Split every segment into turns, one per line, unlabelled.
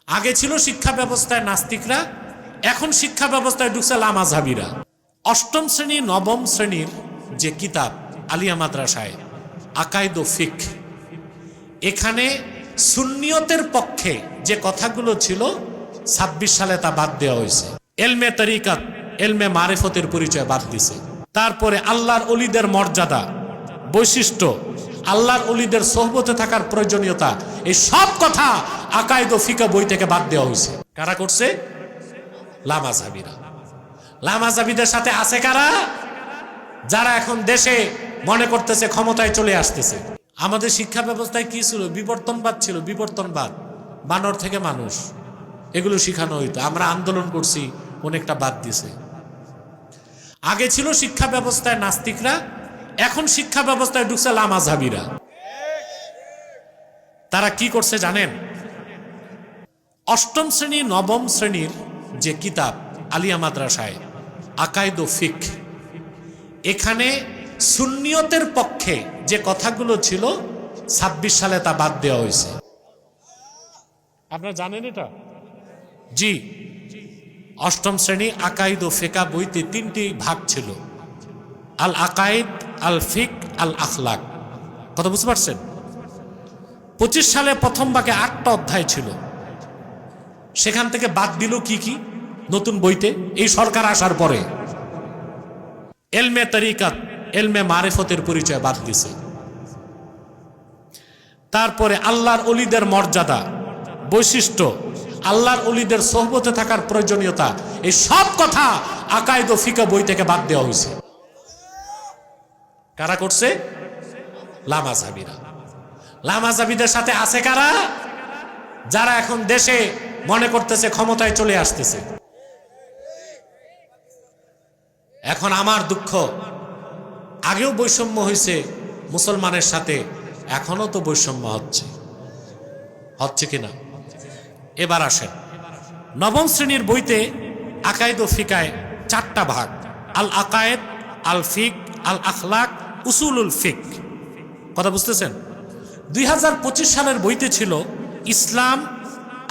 আগে ছিল শিক্ষা ব্যবস্থায় নাস্তিকরা, এখন শিক্ষা ব্যবস্থায় ঢুকছে লামাযহাবীরা। অষ্টম শ্রেণী নবম শ্রেণীর যে কিতাব আলিয়া মাদ্রাসায় আকায়েদ ও ফিকহ, এখানে সুন্নিয়তের পক্ষে যে কথাগুলো ছিল ২৬ সালে তা বাদ দেওয়া হয়েছে। এলমে তরিকাত, এলমে মারিফতের পরিচয় বাদ দিছে। তারপরে আল্লাহর ওলিদের মর্যাদা, বৈশিষ্ট্য, আল্লাহর ওলিদের সোহবতে থাকার প্রয়োজনীয়তা, এই সব কথা আকায়েদ ও ফিকহ বই থেকে বাদ দেওয়া হয়েছে। কারা করছে? লামাযহাবীরা। লামাযহাবীদের সাথে আছে কারা? যারা এখন দেশে মনে করতেছে ক্ষমতায় চলে আসতেছে। আমাদের শিক্ষা ব্যবস্থায় কি ছিল? বিবর্তনবাদ ছিল। বিবর্তনবাদ, বানর থেকে মানুষ, এগুলো শিখানো হইতো। আমরা আন্দোলন করছি, অনেকটা বাদ দিছে। আগে ছিল শিক্ষা ব্যবস্থায় নাস্তিকরা, এখন শিক্ষা ব্যবস্থায় ঢুকছে লামাযহাবীরা। তারা কি করছে জানেন? অষ্টম শ্রেণী নবম শ্রেণীর যে কিতাব আলিয়া মাদ্রাসায় আকায়েদ ও ফিকহ, এখানে সুন্নিয়তের পক্ষে যে কথাগুলো ছিল ২৬ সালে তা বাদ দেওয়া হয়েছে। আপনারা জানেন এটা? জি। অষ্টম শ্রেণী আকায়েদ ও ফিকহ বইতে ৩টি ভাগ ছিল: আল আকায়েদ, আল ফিকহ, আল আখলাক। কথা বুঝতে পারছেন? ২৫ সালে প্রথম ভাগে ৮টা অধ্যায় ছিল। সেখান থেকে বাদ দিল কি কি নতুন বইতে এই সরকার আসার পরে? এলমে তরিকাত, এলমে মারিফতের পরিচয় বাদ দিছে। তারপরে আল্লাহর ওলিদের মর্যাদা, বৈশিষ্ট্য, আল্লাহর ওলিদের সোহবতে থাকার প্রয়োজনীয়তা, এই সব কথা আকায়েদ ও ফিকহ বই থেকে বাদ দেওয়া হয়েছে। কারা করছে? লামাযহাবীরা। লামাযহাবীদের সাথে আছে কারা? যারা এখন দেশে মনে করতেছে ক্ষমতায় চলে আসতেছে। এখন আমার দুঃখ, আগেও বৈষম্য হয়েছে মুসলমানের সাথে, এখনো তো বৈষম্য হচ্ছে। হচ্ছে কিনা? এবার আসেন, নবম শ্রেণীর বইতে আকায়েদ ও ফিকহে 4টা ভাগ: আল আকায়েদ, আল ফিকহ, আল আখলাক, উসুলুল ফিকহ। কথা বুঝতেছেন? 2025 সালের বইতে ছিল ইসলাম,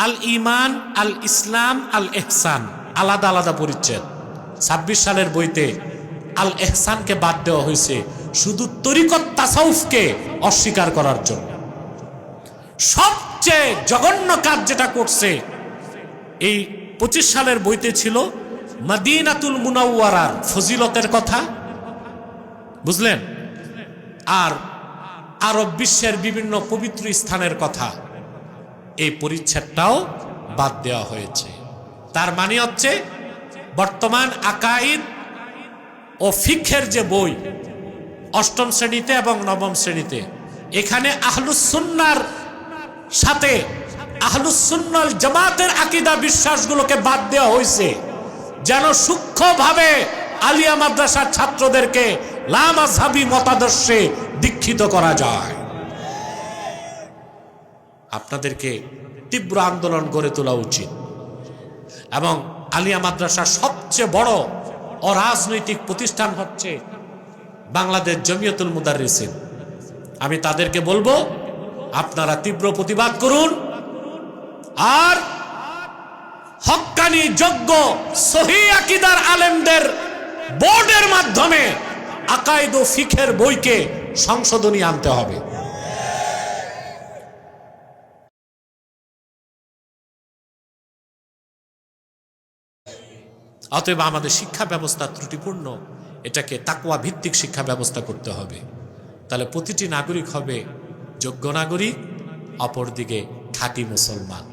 আল ইমান, আল ইসলাম, আল ইহসান, আলাদা আলাদা পরিচ্ছেদ। 26 সালের বইতে আল ইহসানকে বাদ দেওয়া হয়েছে শুধু তরিকত তাসাউফকে অস্বীকার করার জন্য। সবচেয়ে জঘন্য কাজ যেটা করছে, এই 25 সালের বইতে ছিল মদিনাতুল মুনাওয়ারার ফজিলতের কথা, বুঝলেন? আর আরব বিশ্বের বিভিন্ন পবিত্র স্থানের কথা। এই পরিচ্ছেদটাও বাদ দেওয়া হয়েছে। তার মানে হচ্ছে বর্তমান আকায়েদ ও ফিকহের যে বই অষ্টম শ্রেণীতে এবং নবম শ্রেণীতে, এখানে আহলুস সুন্নাহর সাথে আহলুস সুন্নাহ ওয়াল জামাতের আকীদা বিশ্বাসগুলোকে বাদ দেওয়া হয়েছে, যেন সূক্ষ্মভাবে আলিয়া মাদ্রাসার ছাত্রদেরকে লামাযহাবী মতাদর্শে দীক্ষিত করা যায়। আপনাদেরকে তীব্র আন্দোলন গড়ে তোলা উচিত। এবং আলিয়া মাদ্রাসার সবচেয়ে বড় অরাজনৈতিক প্রতিষ্ঠান হচ্ছে বাংলাদেশ জমিয়তুল মুদাররিসিন। আমি তাদেরকে বলবো, আপনারা তীব্র প্রতিবাদ করুন আর হক্কানি যোগ্য সহিহ আকীদার আলেমদের বোর্ডের মাধ্যমে আকায়েদ ও ফিকহের বইকে সংশোধনী আনতে হবে। অতএব আমাদের শিক্ষা ব্যবস্থা ত্রুটিপূর্ণ, এটাকে তাকওয়া ভিত্তিক শিক্ষা ব্যবস্থা করতে হবে। তাহলে প্রতিটি নাগরিক হবে যোগ্য নাগরিক, অপরদিকে খাঁটি মুসলমান।